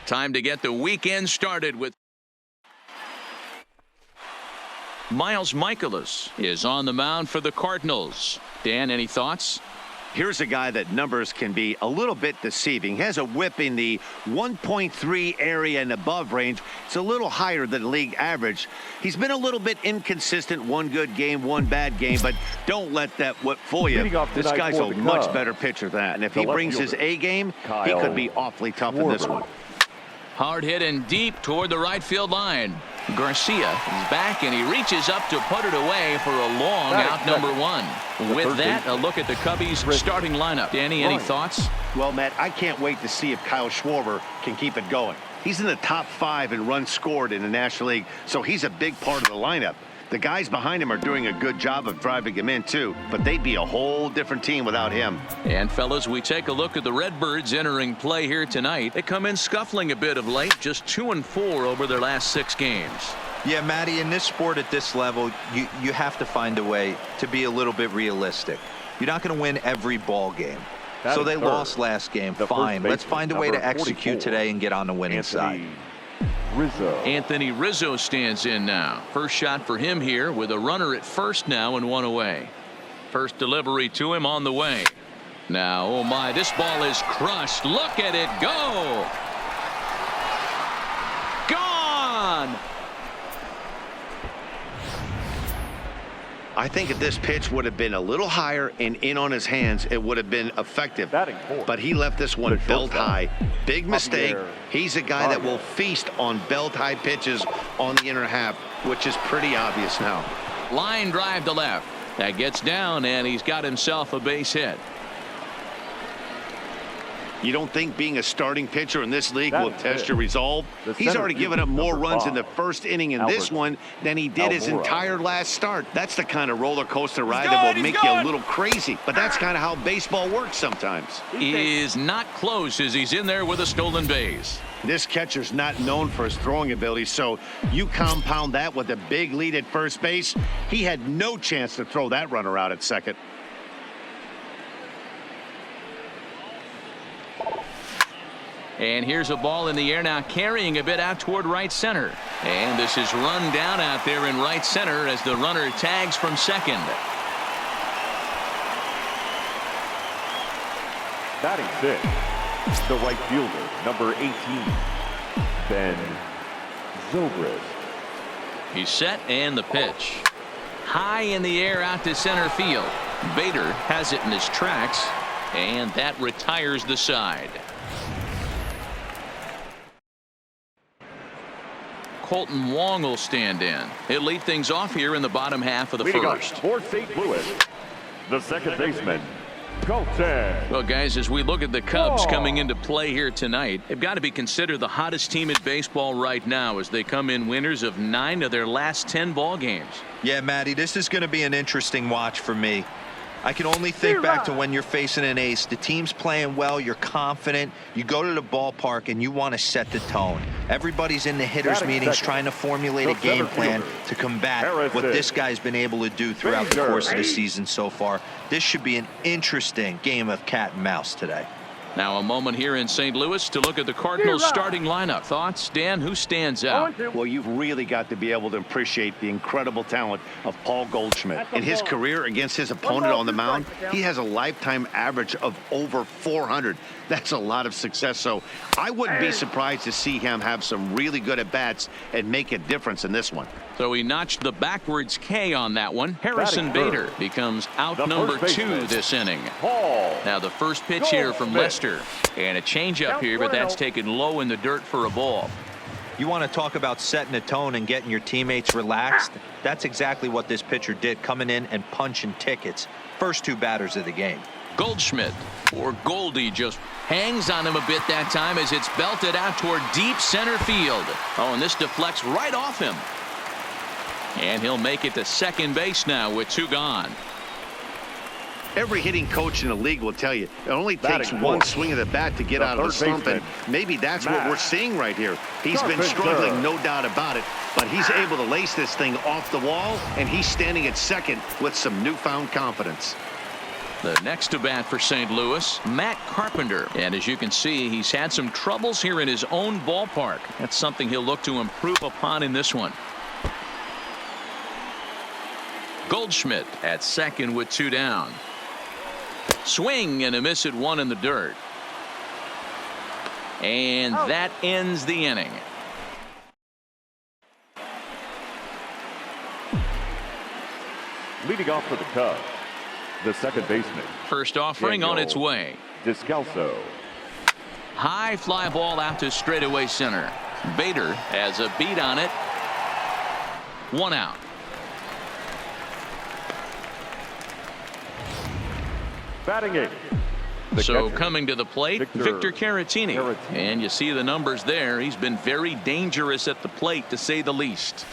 Time to get the weekend started with Miles Michaelis is on the mound for the Cardinals. Dan, any thoughts? Here's a guy that numbers can be a little bit deceiving. He has a whip in the 1.3 area and above range. It's a little higher than league average. He's been a little bit inconsistent. One good game, one bad game, but don't let that whip fool you. This guy's a much better pitcher than that. And if he brings his A game, he could be awfully tough in this one. Hard hit and deep toward the right field line. Garcia is back, and he reaches up to put it away for a long out number one. With that, a look at the Cubbies' starting lineup. Danny, any thoughts? Well, Matt, I can't wait to see if Kyle Schwarber can keep it going. He's in the top 5 in runs scored in the National League, so he's a big part of the lineup. The guys behind him are doing a good job of driving him in, too, but they'd be a whole different team without him. And, fellas, we take a look at the Redbirds entering play here tonight. They come in scuffling a bit of late, just 2-4 over their last 6 games. Yeah, Matty, in this sport at this level, you have to find a way to be a little bit realistic. You're not going to win every ball game. So they lost last game. Fine. Let's find a way to execute today and get on the winning side. Anthony Rizzo stands in now. First shot for him here with a runner at first now and one away. First delivery to him on the way. Now, oh my, this ball is crushed. Look at it go. Gone. I think if this pitch would have been a little higher and in on his hands, it would have been effective. But he left this one belt high. Big mistake. He's a guy that will feast on belt high pitches on the inner half, which is pretty obvious now. Line drive to left. That gets down, and he's got himself a base hit. You don't think being a starting pitcher in this league will test your resolve? He's already given up more runs in the first inning in this one than he did his entire last start. That's the kind of roller coaster ride that will make you a little crazy. But that's kind of how baseball works sometimes. He is not close as he's in there with a stolen base. This catcher's not known for his throwing ability, so you compound that with a big lead at first base. He had no chance to throw that runner out at second. And here's a ball in the air now, carrying a bit out toward right center. And this is run down out there in right center as the runner tags from second. Batting fifth, the right fielder, number 18, Ben Zobrist. He's set, and the pitch. High in the air out to center field. Bader has it in his tracks, and that retires the side. Colton Wong will stand in. He'll lead things off here in the bottom half of the first. For St. Louis, the second baseman, Colton. Well, guys, as we look at the Cubs coming into play here tonight, they've got to be considered the hottest team in baseball right now as they come in winners of 9 of their last 10 ball games. Yeah, Matty, this is going to be an interesting watch for me. I can only think back to when you're facing an ace. The team's playing well. You're confident. You go to the ballpark and you want to set the tone. Everybody's in the hitters meetings trying to formulate a game plan to combat what this guy's been able to do throughout the course of the season so far. This should be an interesting game of cat and mouse today. Now a moment here in St. Louis to look at the Cardinals starting lineup. Thoughts, Dan? Who stands out? Well, you've really got to be able to appreciate the incredible talent of Paul Goldschmidt. In his career against his opponent on the mound, he has a lifetime average of over 400. That's a lot of success. So I wouldn't be surprised to see him have some really good at-bats and make a difference in this one. So he notched the backwards K on that one. Harrison Bader becomes out number 2 this inning. Now the first pitch here from Lester. And a changeup here, but that's taken low in the dirt for a ball. You want to talk about setting a tone and getting your teammates relaxed? That's exactly what this pitcher did, coming in and punching tickets. First 2 batters of the game. Goldschmidt, or Goldie, just hangs on him a bit that time as it's belted out toward deep center field. Oh, and this deflects right off him. And he'll make it to second base now with 2 gone. Every hitting coach in the league will tell you it only takes one swing of the bat to get out of the slump, and maybe that's what we're seeing right here. He's been struggling, no doubt about it, but he's able to lace this thing off the wall, and he's standing at second with some newfound confidence. The next to bat for St. Louis, Matt Carpenter. And as you can see, he's had some troubles here in his own ballpark. That's something he'll look to improve upon in this one. Goldschmidt at second with 2 down. Swing and a miss at 1 in the dirt. And that ends the inning. Leading off for the Cubs, the second baseman. First offering on its way. Descalso. High fly ball out to straightaway center. Bader has a beat on it. 1 out. Batting 8. So coming to the plate, Victor Caratini. And you see the numbers there. He's been very dangerous at the plate, to say the least.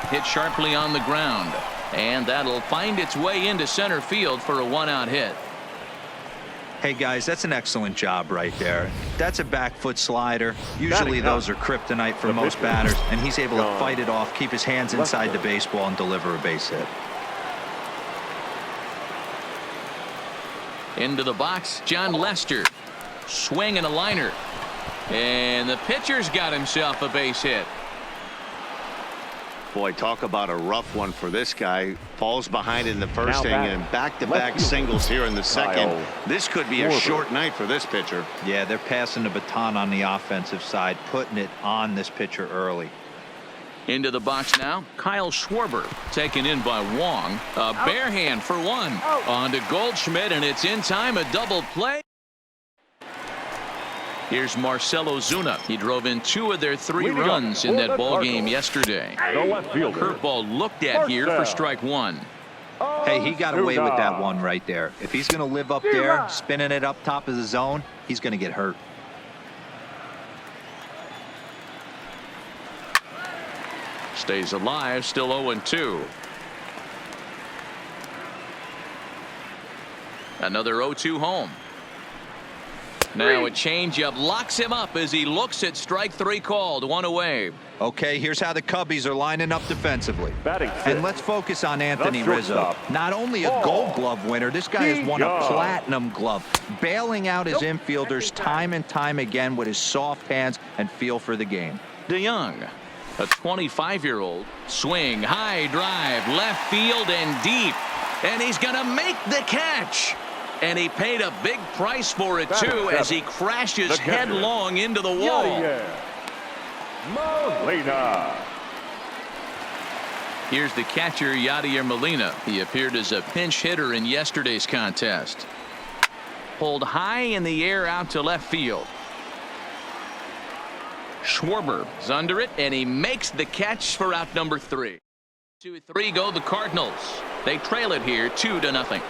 Hit sharply on the ground. And that'll find its way into center field for a 1-out hit. Hey guys, that's an excellent job right there. That's a back foot slider. Usually those are kryptonite for most batters, and he's able to fight it off, keep his hands inside the baseball, and deliver a base hit. Into the box, John Lester. Swing and a liner. And the pitcher's got himself a base hit. Boy, talk about a rough one for this guy. Falls behind in the first inning and back-to-back singles here in the second. This could be a short night for this pitcher. Yeah, they're passing the baton on the offensive side, putting it on this pitcher early. Into the box now, Kyle Schwarber taken in by Wong. A bare hand for 1. On to Goldschmidt, and it's in time, a double play. Here's Marcell Ozuna. He drove in 2 of their 3 runs in that ball game yesterday. Curveball looked at here for strike 1. Hey, he got away with that one right there. If he's going to live up there, spinning it up top of the zone, he's going to get hurt. Stays alive, still 0-2. Another 0-2 home. Now a changeup locks him up as he looks at strike 3 called. 1 away. Okay, here's how the Cubbies are lining up defensively. And let's focus on Anthony Rizzo. Not only a Gold Glove winner, this guy has won a Platinum Glove, bailing out his infielders time and time again with his soft hands and feel for the game. DeYoung, a 25-year-old. Swing, high drive, left field and deep. And he's going to make the catch. And he paid a big price for it, too, as he crashes headlong into the wall. Molina. Here's the catcher, Yadier Molina. He appeared as a pinch hitter in yesterday's contest. Pulled high in the air out to left field. Schwarber is under it, and he makes the catch for out number 3. 2-3 go the Cardinals. They trail it here 2-0.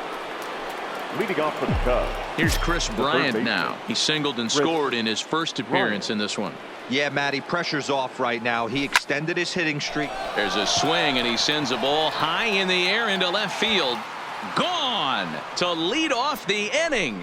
Leading off for the Cubs. Here's Chris Bryant now. He singled and scored in his first appearance in this one. Yeah, Matty, pressure's off right now. He extended his hitting streak. There's a swing, and he sends a ball high in the air into left field. Gone to lead off the inning.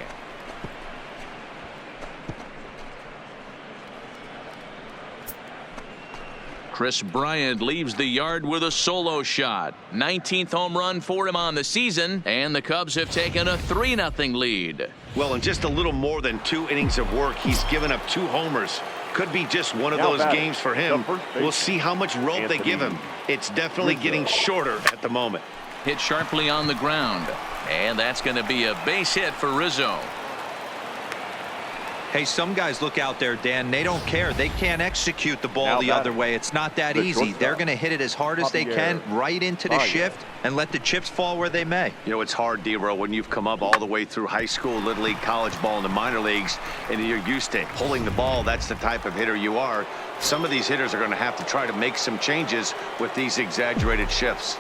Chris Bryant leaves the yard with a solo shot. 19th home run for him on the season, and the Cubs have taken a 3-0 lead. Well, in just a little more than 2 innings of work, he's given up 2 homers. Could be just one of those games for him. We'll see how much rope they give him. It's definitely getting shorter at the moment. Hit sharply on the ground, and that's going to be a base hit for Rizzo. Hey, some guys look out there, Dan. They don't care. They can't execute the ball the other way. It's not that easy. They're going to hit it as hard as they can right into the shift and let the chips fall where they may. You know, it's hard, D-Row, when you've come up all the way through high school, little league, college ball, and the minor leagues, and you're used to pulling the ball. That's the type of hitter you are. Some of these hitters are going to have to try to make some changes with these exaggerated shifts.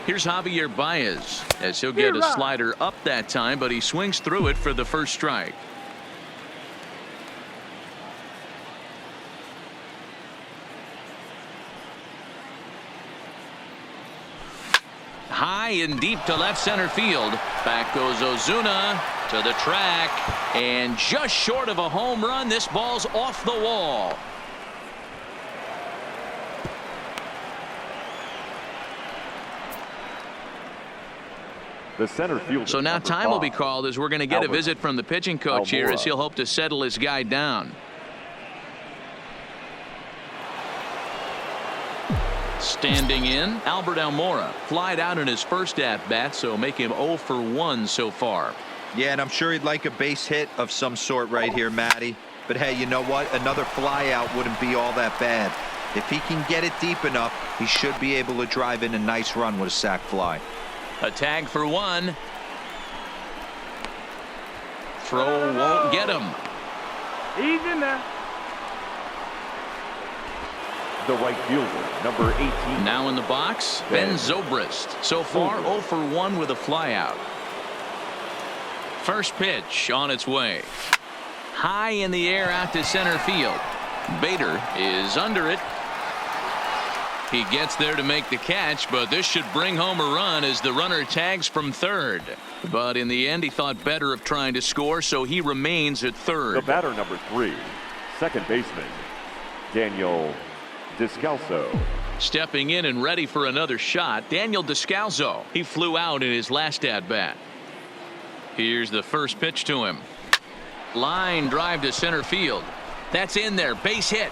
Here's Javier Baez, as he'll get a slider up that time, but he swings through it for the first strike. High and deep to left center field. Back goes Ozuna to the track, and just short of a home run. This ball's off the wall. The center fielder. So now time will be called as we're going to get a visit from the pitching coach here as he'll hope to settle his guy down. Standing in, Albert Almora flied out in his first at-bat, so make him 0 for 1 so far. Yeah, and I'm sure he'd like a base hit of some sort right here, Matty. But hey, you know what? Another fly out wouldn't be all that bad. If he can get it deep enough, he should be able to drive in a nice run with a sac fly. A tag for 1. Throw won't get him. He's in there. The right fielder, number 18. Now in the box, Ben Zobrist. So far, 0 for 1 with a flyout. First pitch on its way. High in the air out to center field. Bader is under it. He gets there to make the catch, but this should bring home a run as the runner tags from third. But in the end, he thought better of trying to score, so he remains at third. The batter, number 3, second baseman, Daniel Descalso. Stepping in and ready for another shot, Daniel Descalso. He flew out in his last at-bat. Here's the first pitch to him. Line drive to center field. That's in there. Base hit.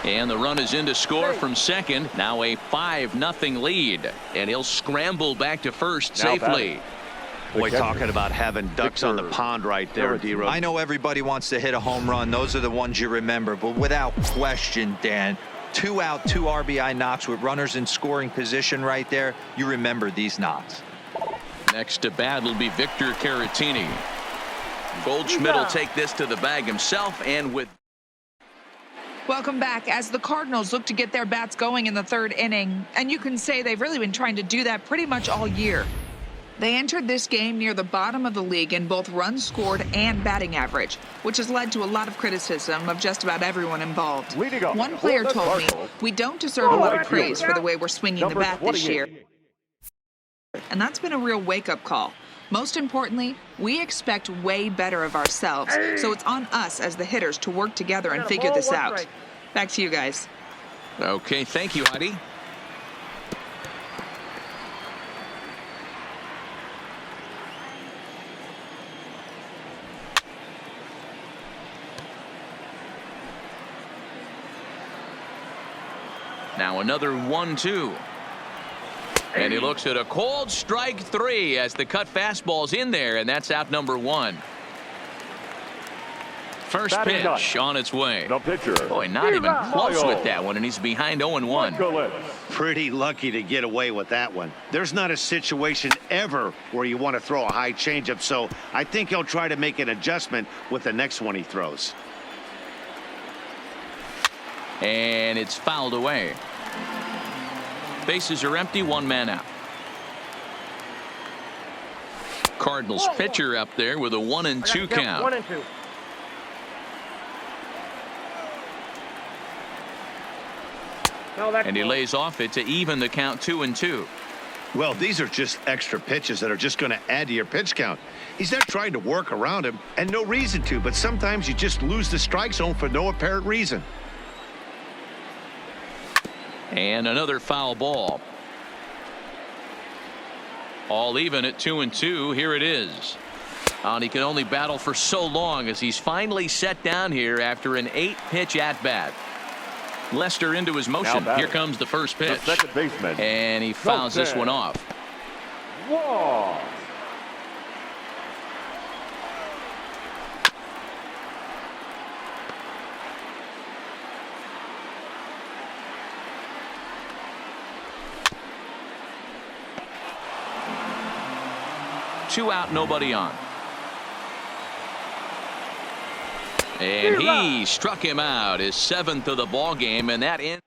And the run is in to score from second. Now a 5-0 lead. And he'll scramble back to first safely. Boy, talking about having ducks on the pond right there, D-Rose. I know everybody wants to hit a home run. Those are the ones you remember. But without question, Dan, 2 out, 2 RBI knocks with runners in scoring position right there. You remember these knocks. Next to bat will be Victor Caratini. Goldschmidt will take this to the bag himself, and with Welcome back. As the Cardinals look to get their bats going in the third inning, and you can say they've really been trying to do that pretty much all year. They entered this game near the bottom of the league in both runs scored and batting average, which has led to a lot of criticism of just about everyone involved. One player told me, "We don't deserve a lot of praise for the way we're swinging the bat this year." And that's been a real wake-up call. Most importantly, we expect way better of ourselves, so it's on us as the hitters to work together and figure this out. Back to you guys. Okay, thank you, Heidi. Now another 1-2. And he looks at a cold strike 3 as the cut fastball's in there, and that's out number 1. First pitch on its way. The pitcher. Boy, not even close with that one, and he's behind 0-1. Pretty lucky to get away with that one. There's not a situation ever where you want to throw a high changeup, so I think he'll try to make an adjustment with the next one he throws. And it's fouled away. Bases are empty, 1 man out. Cardinals pitcher up there with a 1-2 count. 1-2. And he lays off it to even the count 2-2. Well, these are just extra pitches that are just going to add to your pitch count. He's not trying to work around him, and no reason to, but sometimes you just lose the strike zone for no apparent reason. And another foul ball. All even at 2-2. Here it is. And he can only battle for so long as he's finally set down here after an 8-pitch at-bat. Lester into his motion. Here comes the first pitch. The second baseman. And he fouls this one off. Walk. Two out, nobody on. And he struck him out, his 7th of the ball game, and that ends.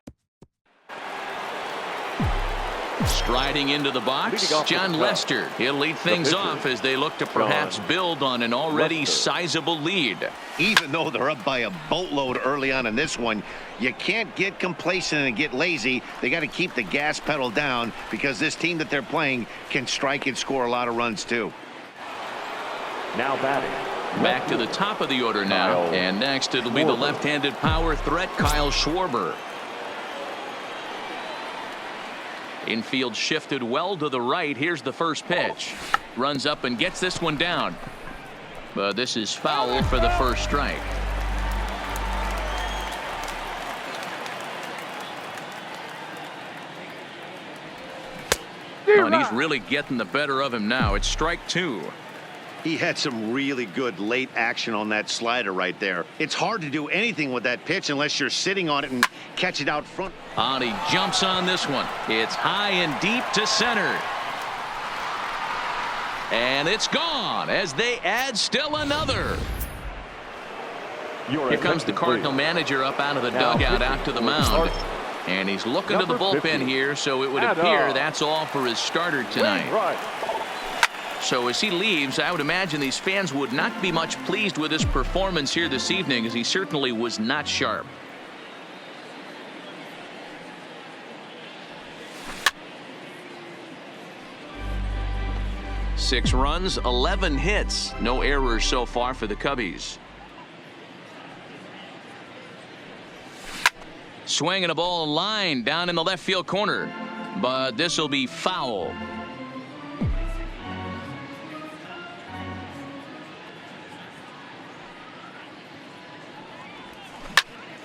Striding into the box, John Lester. He'll lead things off as they look to perhaps build on an already sizable lead. Even though they're up by a boatload early on in this one, you can't get complacent and get lazy. They got to keep the gas pedal down because this team that they're playing can strike and score a lot of runs too. Now batting. Back to the top of the order now, and next it'll be the left-handed power threat Kyle Schwarber. Infield shifted well to the right. Here's the first pitch. Runs up and gets this one down. But this is foul for the first strike. And he's really getting the better of him now. It's strike 2. He had some really good late action on that slider right there. It's hard to do anything with that pitch unless you're sitting on it and catch it out front. And he jumps on this one. It's high and deep to center. And it's gone as they add still another. Here comes the Cardinal manager up out of the dugout out to the mound. And he's looking to the bullpen here, so it would appear that's all for his starter tonight. So as he leaves, I would imagine these fans would not be much pleased with his performance here this evening, as he certainly was not sharp. Six runs, 11 hits, no errors so far for the Cubbies. Swinging a ball line down in the left field corner, but this will be foul.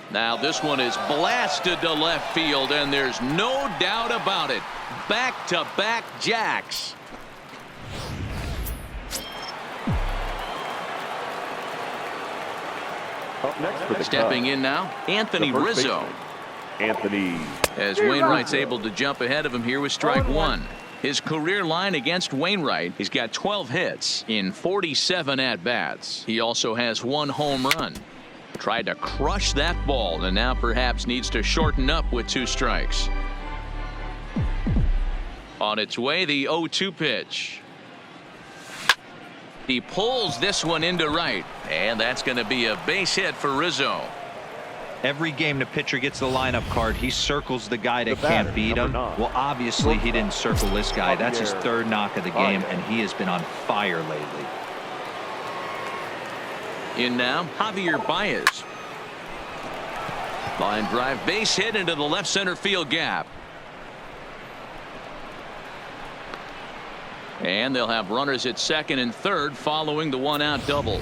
Now this one is blasted to left field, and there's no doubt about it. Back-to-back jacks. Up next for the Stepping Cubs, in now, Anthony the first Rizzo. baseman, Anthony. As Wainwright's able to jump ahead of him here with strike 1. His career line against Wainwright, he's got 12 hits in 47 at-bats. He also has 1 home run. Tried to crush that ball, and now perhaps needs to shorten up with 2 strikes. On its way, the 0-2 pitch. He pulls this one into right, and that's going to be a base hit for Rizzo. Every game the pitcher gets the lineup card, he circles the guy that can't beat him. Well, obviously he didn't circle this guy. That's his 3rd knock of the game, and he has been on fire lately. In now, Javier Baez. Line drive, base hit into the left center field gap. And they'll have runners at second and third following the 1-out double.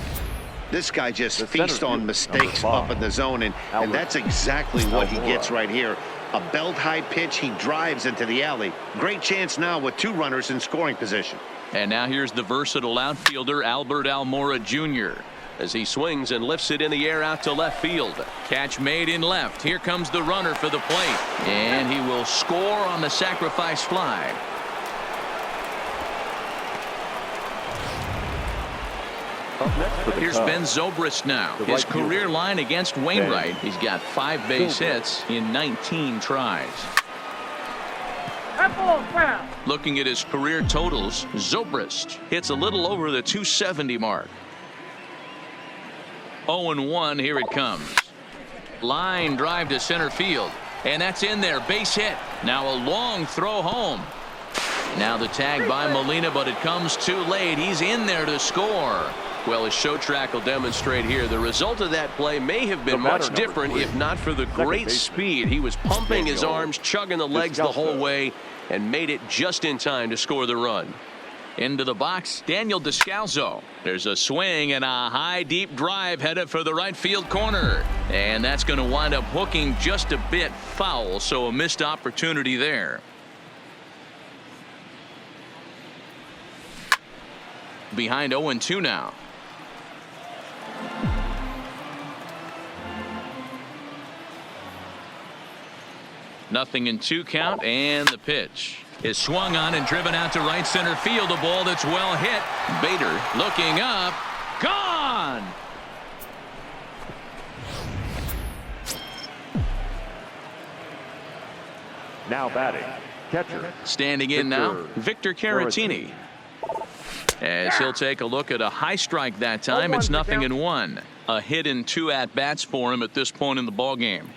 This guy just feasts on mistakes up in the zone, and that's exactly what he gets right here. A belt-high pitch, he drives into the alley. Great chance now with 2 runners in scoring position. And now here's the versatile outfielder, Albert Almora Jr. as he swings and lifts it in the air out to left field. Catch made in left. Here comes the runner for the plate. And he will score on the sacrifice fly. Here's Ben Zobrist now. His career line against Wainwright. He's got 5 base hits in 19 tries. Looking at his career totals, Zobrist hits a little over the 270 mark. 0-1, here it comes. Line drive to center field. And that's in there, base hit. Now a long throw home. Now the tag by Molina, but it comes too late. He's in there to score. Well, as show track will demonstrate here, the result of that play may have been much different if not for the great speed. He was pumping his arms, chugging the legs the whole way, and made it just in time to score the run. Into the box, Daniel Descalso. There's a swing and a high deep drive headed for the right field corner. And that's going to wind up hooking just a bit foul, so a missed opportunity there. Behind 0-2 now. Nothing in 2 count, and the pitch is swung on and driven out to right center field. A ball that's well hit. Bader looking up. Gone! Now batting, catcher. Standing in now, Victor Caratini. As he'll take a look at a high strike that time. It's 0-1. A hit in 2 at-bats for him at this point in the ball game.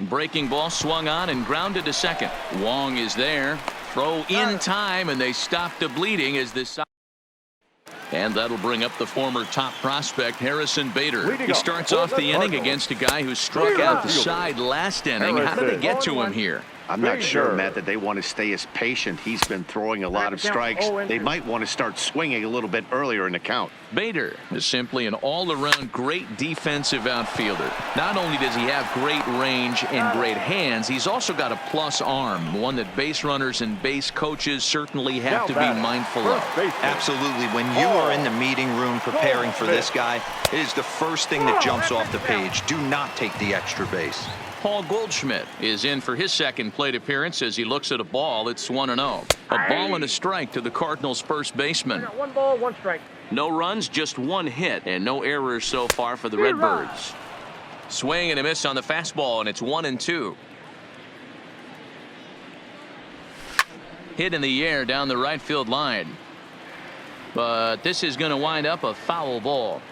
Breaking ball swung on and grounded to second. Wong is there. Throw in time, and they stop the bleeding as this. And that'll bring up the former top prospect, Harrison Bader. He starts off the inning against a guy who struck out the side last inning. How did they get to him here? I'm not sure, Matt, that they want to stay as patient. He's been throwing a lot of strikes. They might want to start swinging a little bit earlier in the count. Bader is simply an all-around great defensive outfielder. Not only does he have great range and great hands, he's also got a plus arm, one that base runners and base coaches certainly have to be mindful of. Absolutely. When you are in the meeting room preparing for this guy, it is the first thing that jumps off the page. Do not take the extra base. Paul Goldschmidt is in for his second plate appearance as he looks at a ball. It's 1-0. A ball and a strike to the Cardinals' first baseman. 1 ball, 1 strike. No runs, just 1 hit, and no errors so far for the Redbirds. Swing and a miss on the fastball, and it's 1-2. Hit in the air down the right field line. But this is going to wind up a foul ball.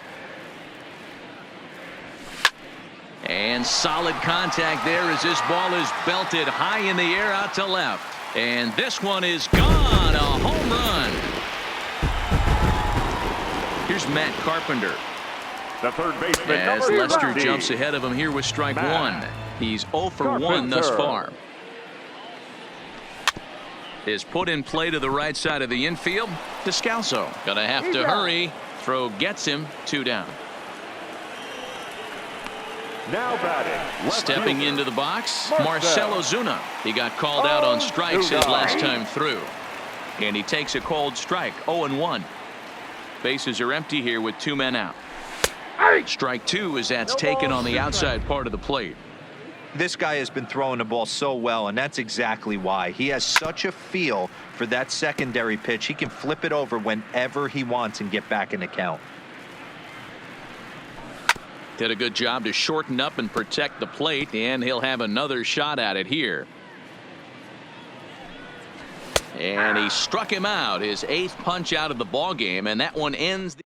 And solid contact there as this ball is belted high in the air out to left. And this one is gone. A home run. Here's Matt Carpenter. The third baseman, As number Lester 30. jumps ahead of him here with strike one. He's 0 for 1 thus far. Is put in play to the right side of the infield. Descalso gonna have to hurry. Throw gets him. 2 down. Now batting. Left Stepping fielder, into the box, Marcell Ozuna. He got called out on strikes his last time through. And he takes a cold strike, 0-1. Bases are empty here with 2 men out. Strike 2 as that's taken on the outside part of the plate. This guy has been throwing the ball so well, and that's exactly why. He has such a feel for that secondary pitch. He can flip it over whenever he wants and get back in the count. Did a good job to shorten up and protect the plate, and he'll have another shot at it here. And he struck him out, his 8th punch out of the ball game, and that one ends.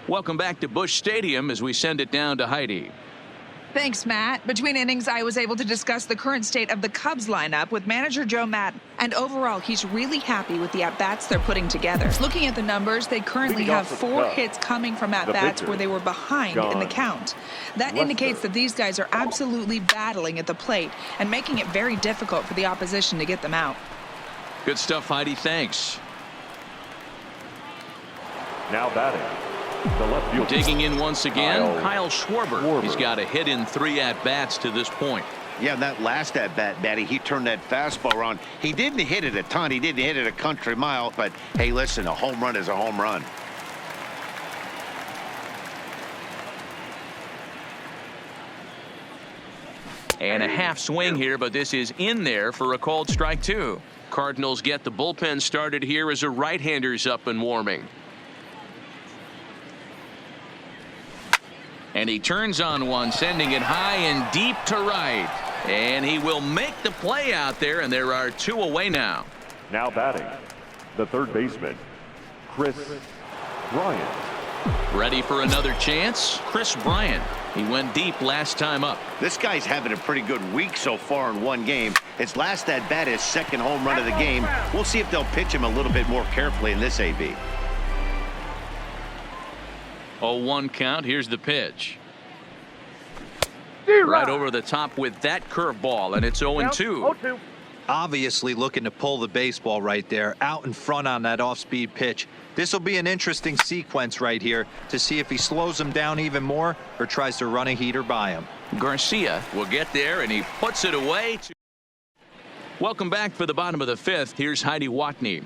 Welcome back to Busch Stadium as we send it down to Heidi. Thanks, Matt. Between innings, I was able to discuss the current state of the Cubs lineup with manager Joe Maddon. And overall, he's really happy with the at-bats they're putting together. Looking at the numbers, they currently have 4 hits coming from at-bats where they were behind in the count. That indicates that these guys are absolutely battling at the plate and making it very difficult for the opposition to get them out. Good stuff, Heidi. Thanks. Now batting. The left fielder. Digging in once again, Kyle Schwarber. He's got a hit in 3 at-bats to this point. Yeah, that last at-bat, Batty, he turned that fastball around. He didn't hit it a ton. He didn't hit it a country mile. But, hey, listen, a home run is a home run. And a half swing here, but this is in there for a called strike 2. Cardinals get the bullpen started here as a right-hander's up and warming. And he turns on one, sending it high and deep to right. And he will make the play out there, and there are 2 away now. Now batting. The third baseman, Chris Bryant. Ready for another chance? Chris Bryant. He went deep last time up. This guy's having a pretty good week so far in 1 game. His last at-bat, his 2nd home run of the game. We'll see if they'll pitch him a little bit more carefully in this AB. 0-1 count. Here's the pitch. Right over the top with that curveball, and it's 0-2. Obviously looking to pull the baseball right there out in front on that off-speed pitch. This will be an interesting sequence right here to see if he slows him down even more or tries to run a heater by him. Garcia will get there, and he puts it away. Welcome back for the bottom of the 5th. Here's Heidi Watney.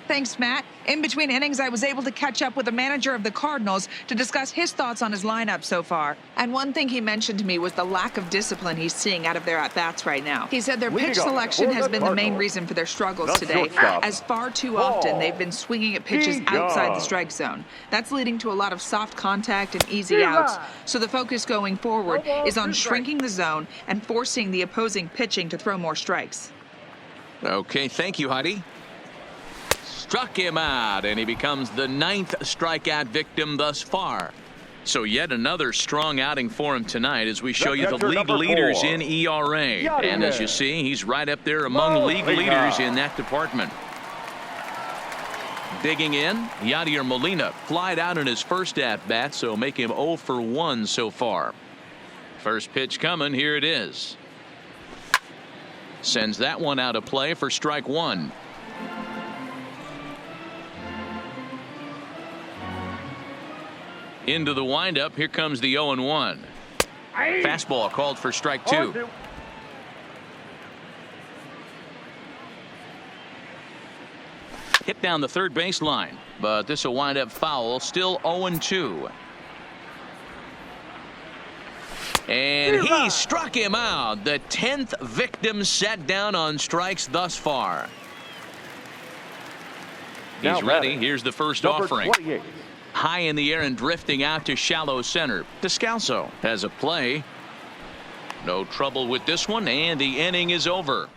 Thanks, Matt. In between innings, I was able to catch up with the manager of the Cardinals to discuss his thoughts on his lineup so far. And one thing he mentioned to me was the lack of discipline he's seeing out of their at-bats right now. He said their pitch selection has been the main reason for their struggles today, as far too often they've been swinging at pitches outside the strike zone. That's leading to a lot of soft contact and easy outs. So the focus going forward is on shrinking the zone and forcing the opposing pitching to throw more strikes. Okay, thank you, Heidi. Struck him out, and he becomes the 9th strikeout victim thus far. So yet another strong outing for him tonight as we show you the league leaders in ERA. And as you see, he's right up there among league leaders in that department. Digging in, Yadier Molina flied out in his first at-bat, so make him 0 for 1 so far. First pitch coming, here it is. Sends that one out of play for strike one. Into the windup, here comes the 0-1. Fastball called for strike two. Hit down the third baseline, but this will wind up foul. Still 0-2. And he struck him out. The 10th victim set down on strikes thus far. He's ready. Here's the first offering. 28. High in the air and drifting out to shallow center. Descalso has a play. No trouble with this one, and the inning is over.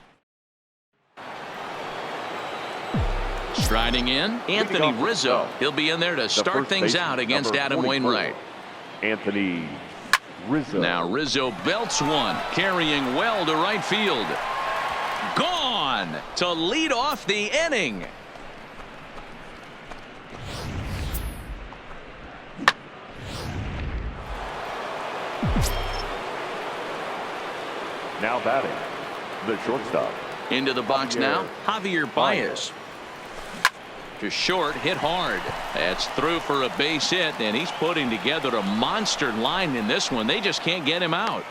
Striding in, Anthony Rizzo. He'll be in there to start things out against Adam Wainwright. Anthony Rizzo. Now Rizzo belts one, carrying well to right field. Gone to lead off the inning. Now batting, the shortstop. Into the box now, Javier Baez. To short, hit hard. That's through for a base hit, and he's putting together a monster line in this one. They just can't get him out.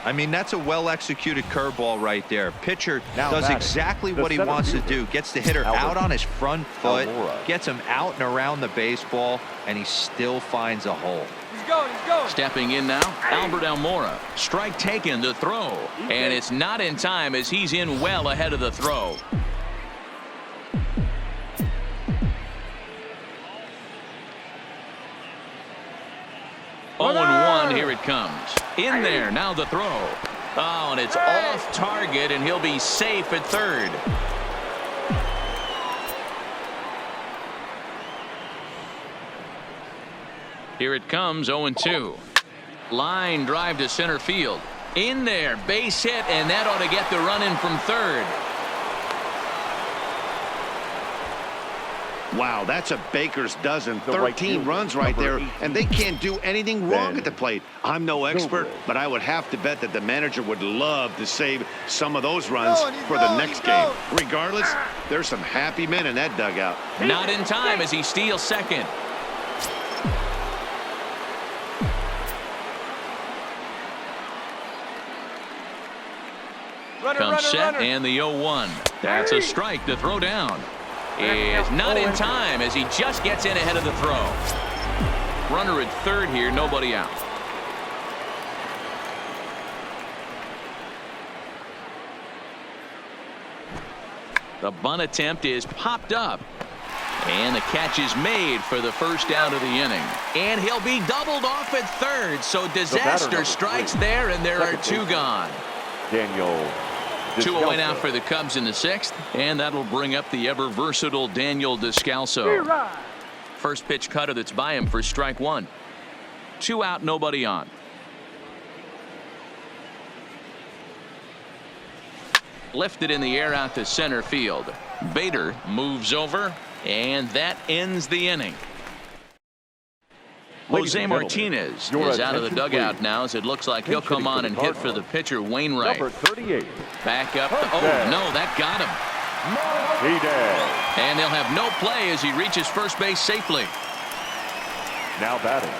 I mean, that's a well-executed curveball right there. Pitcher does batting, exactly the what he center wants to fielder, do. Gets the hitter Albert out on his front foot, Almora. gets him out and around the baseball, and he still finds a hole. Stepping in now, Albert Almora. Strike taken to throw, and it's not in time as he's in well ahead of the throw. Runner! 0-1, here it comes. In there, now the throw. Oh, and it's off target, and he'll be safe at third. Here it comes, 0-2. Line drive to center field. In there, base hit, and that ought to get the run in from third. Wow, that's a baker's dozen. The right 13 fielder, runs right number there, 18. and they can't do anything wrong Ben at the plate. I'm no expert, Noble. but I would have to bet that the manager would love to save some of those runs for the next game. Regardless, there's some happy men in that dugout. Not in time as he steals second. Comes set and the 0-1. That's a strike. The throw down is not in time as he just gets in ahead of the throw. Runner at third here, nobody out. The bunt attempt is popped up. And the catch is made for the first out of the inning. And he'll be doubled off at third. So disaster strikes there, and there are two gone. Daniel 2 away now Descalso. for the Cubs in the sixth, and that'll bring up the ever versatile Daniel Descalso. First pitch cutter that's by him for strike one. 2 out, nobody on. Lifted in the air out to center field. Bader moves over, and that ends the inning. Ladies Jose and gentlemen, Martinez your is out of the attention, dugout please. now as it looks like he'll come on and hit for the pitcher Wainwright. Number 38. Back up. Perfect. No, that got him. He did. And they'll have no play as he reaches first base safely. Now batting,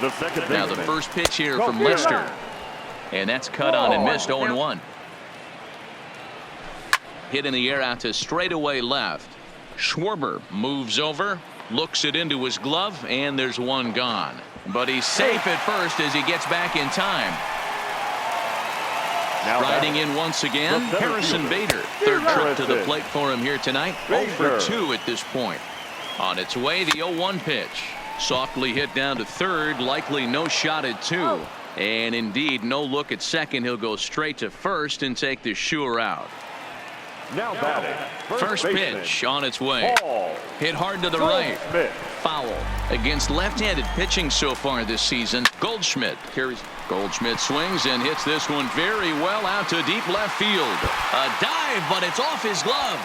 the second Now the baseman. first pitch here from Lister. And that's cut on and missed 0-1. Hit in the air out to straightaway left. Schwarber moves over, looks it into his glove, and there's one gone. But he's safe at first as he gets back in time. Now Riding batting, in once again, the center Harrison fielder. Bader. Third trip to the Harrison plate for him here tonight. 0 for Bader. 2 at this point. On its way, the 0-1 pitch. Softly hit down to third, likely no shot at 2. And indeed, no look at second. He'll go straight to first and take the sure out. Now batting, First baseman, pitch on its way. Paul Hit hard to the right. Smith. Foul. Against left-handed pitching so far this season, Goldschmidt carries. Goldschmidt swings and hits this one very well out to deep left field. A dive, but it's off his glove.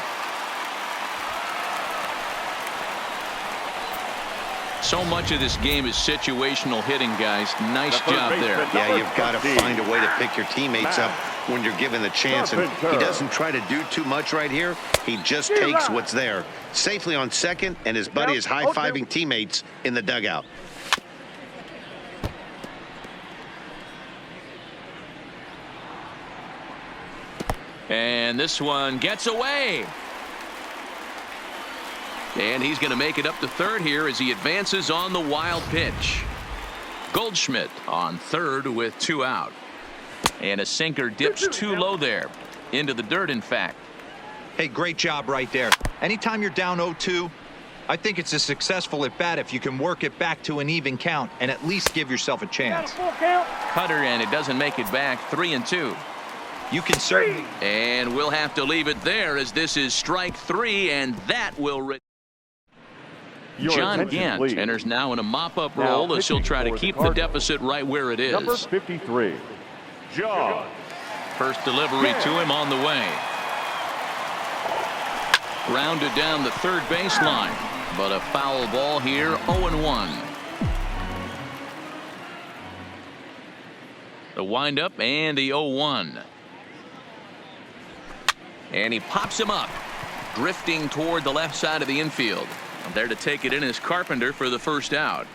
So much of this game is situational hitting, guys. Nice job there. Yeah, you've got to find a way to pick your teammates up when you're given the chance. And he doesn't try to do too much right here. He just takes what's there. Safely on second, and his buddy is high-fiving teammates in the dugout. And this one gets away. And he's going to make it up to third here as he advances on the wild pitch. Goldschmidt on third with 2 out. And a sinker dips too low there. Into the dirt, in fact. Hey, great job right there. Anytime you're down 0-2, I think it's a successful at bat if you can work it back to an even count and at least give yourself a chance. Cutter, and it doesn't make it back. 3-2. You can certainly. And we'll have to leave it there as this is strike 3, and that will. John Gant enters now in a mop-up role as he'll try to keep the deficit right where it is. Number 53, John. First delivery to him on the way. Grounded down the third baseline, but a foul ball here. 0-1. The windup and the 0-1. And he pops him up, drifting toward the left side of the infield. There to take it in is Carpenter for the first out.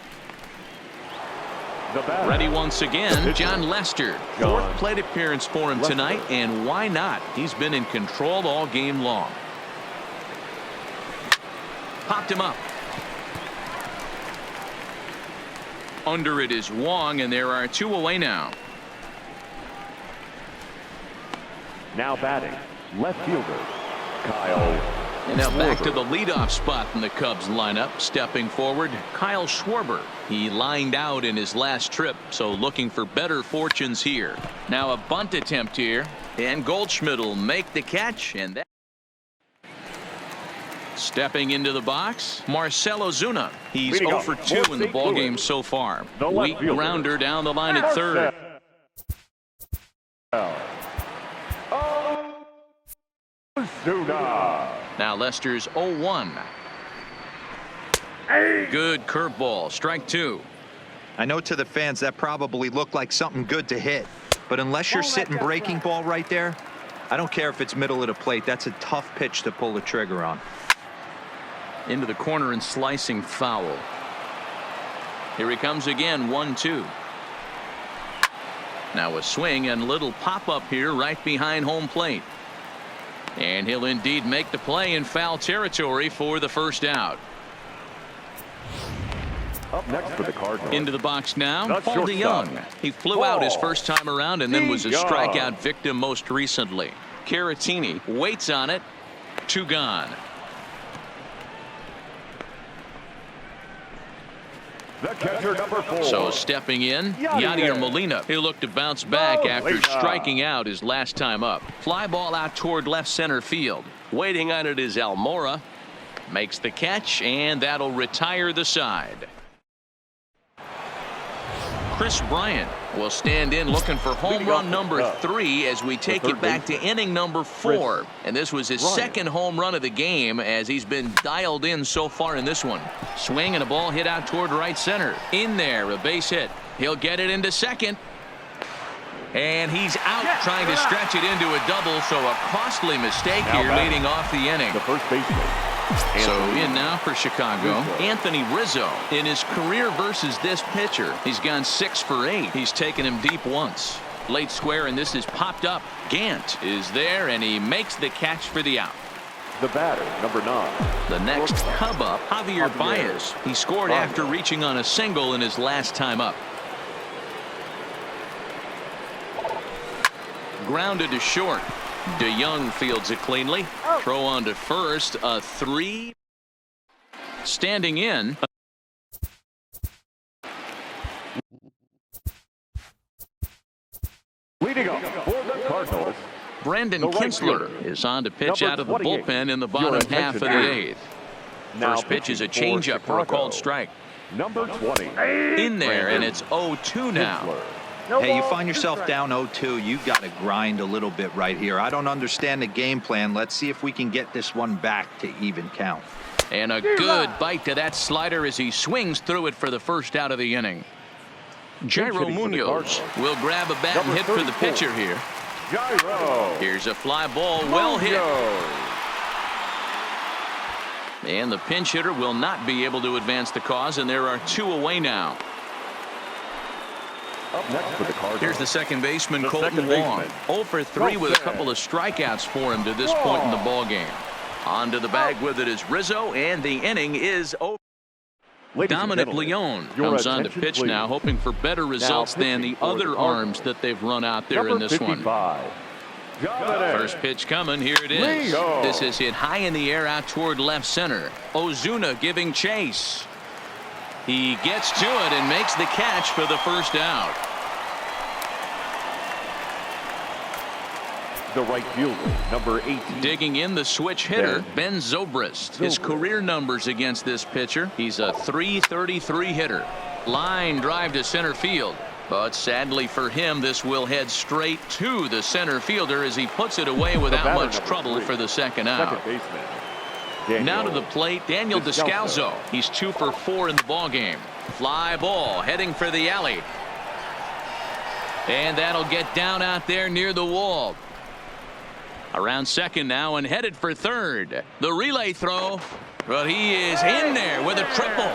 Ready once again, John Lester. Fourth plate appearance for him tonight, and why not? He's been in control all game long. Popped him up. Under it is Wong, and there are 2 away now. Now batting, left fielder, Kyle. And now back to the leadoff spot in the Cubs lineup. Stepping forward, Kyle Schwarber. He lined out in his last trip, so looking for better fortunes here. Now a bunt attempt here, and Goldschmidt will make the catch, and that. Stepping into the box, Marcell Ozuna. He's 0 for 2 in the ballgame so far. Weak grounder down the line at third. Now Lester's 0-1. Good curveball, strike 2. I know to the fans that probably looked like something good to hit, but unless you're sitting breaking ball right there, I don't care if it's middle of the plate. That's a tough pitch to pull the trigger on. Into the corner and slicing foul. Here he comes again. 1-2. Now a swing and little pop up here right behind home plate. And he'll indeed make the play in foul territory for the first out. Up next for the Cardinals. Into the box now, Paul DeYoung. He flew out his first time around and then was a strikeout victim most recently. Caratini waits on it. 2 gone. The catcher, number 4. So stepping in, Yadier Molina. He'll look to bounce back after striking out his last time up. Fly ball out toward left center field. Waiting on it is Almora. Makes the catch, and that'll retire the side. Chris Bryant will stand in looking for home run number 3 as we take it back to inning number 4. And this was his second home run of the game as he's been dialed in so far in this one. Swing and a ball hit out toward right center. In there, a base hit. He'll get it into second. And he's out trying to stretch it into a double, so a costly mistake here leading off the inning. The first baseman. So in now for Chicago, Anthony Rizzo. In his career versus this pitcher, he's gone 6 for 8. He's taken him deep once. Late square, and this is popped up. Gant is there, and he makes the catch for the out. The batter, number 9. The next Cub up, Javier Baez. He scored after reaching on a single in his last time up. Grounded to short. DeYoung fields it cleanly. Throw on to first. A 3. Standing in. Leading up for the Cardinals, Brandon Kinsler is on to pitch out of the bullpen in the bottom half of the 8th. First pitch is a changeup for a called strike. Number 20. In there, and it's 0-2 now. Hey, you find yourself down 0-2, you got to grind a little bit right here. I don't understand the game plan. Let's see if we can get this one back to even count. And a good bite to that slider as he swings through it for the first out of the inning. Jairo Munoz will grab a bat and hit for the pitcher here. Jairo. Here's a fly ball, well hit. And the pinch hitter will not be able to advance the cause, and there are 2 away now. Up next for the Cardinals. Here's the second baseman, The Colton second Wong. baseman, 0 for 3 with a Colton. couple of strikeouts for him to this point in the ball game. On to the bag with it is Rizzo, and the inning is over. Ladies and Dominic gentlemen, Leone your comes on to attention, pitch please. now, hoping for better results than the pitching for the other Cardinals. arms that they've run out there Number in this one. 55, Dominic. First pitch coming. Here it is. Leo. This is hit high in the air out toward left center. Ozuna giving chase. He gets to it and makes the catch for the first out. The right fielder, number 18. Digging in the switch hitter, Ben Zobrist. His career numbers against this pitcher. He's a .333 hitter. Line drive to center field. But sadly for him, this will head straight to the center fielder as he puts it away without batter, much number trouble 3. for the second out. Second baseman. Daniel Now to the plate, Daniel Descalso. He's 2 for 4 in the ballgame. Fly ball heading for the alley. And that'll get down out there near the wall. Around second now and headed for third. The relay throw, but he is in there with a triple.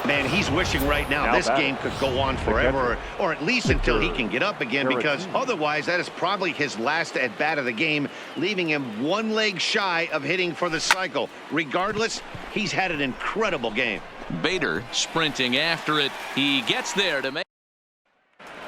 Man, he's wishing right now Now this back. game could go on forever, or at least until he can get up again, because otherwise that is probably his last at bat of the game, leaving him 1 leg shy of hitting for the cycle. Regardless, he's had an incredible game. Bader sprinting after it. He gets there to make.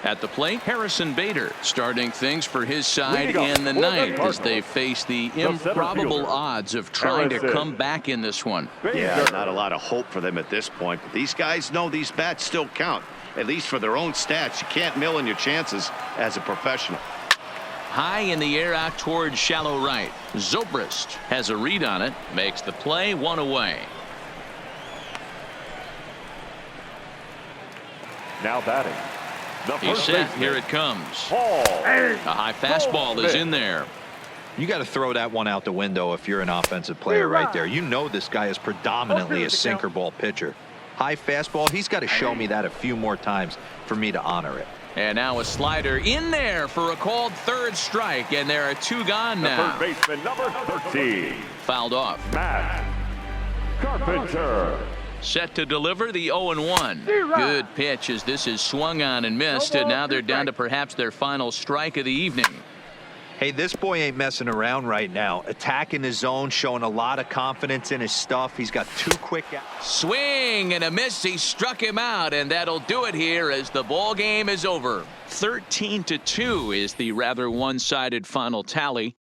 At the plate, Harrison Bader starting things for his side in the ninth as they face the improbable odds of trying to come back in this one. Yeah, not a lot of hope for them at this point, but these guys know these bats still count, at least for their own stats. You can't mill in your chances as a professional. High in the air out towards shallow right. Zobrist has a read on it, makes the play, 1 away. Now batting. The He's first set. baseman, Here it comes. Paul. A high fastball is in there. You got to throw that one out the window if you're an offensive player right there. You know this guy is predominantly a sinker ball pitcher. High fastball, he's got to show me that a few more times for me to honor it. And now a slider in there for a called third strike, and there are 2 gone The now. first baseman, number 13, Fouled off. Matt Carpenter. Set to deliver the 0-1. Good pitch as this is swung on and missed, and now they're down to perhaps their final strike of the evening. Hey, this boy ain't messing around right now. Attacking his zone, showing a lot of confidence in his stuff. He's got 2 quick. Swing and a miss. He struck him out, and that'll do it here as the ball game is over. 13-2 is the rather one-sided final tally.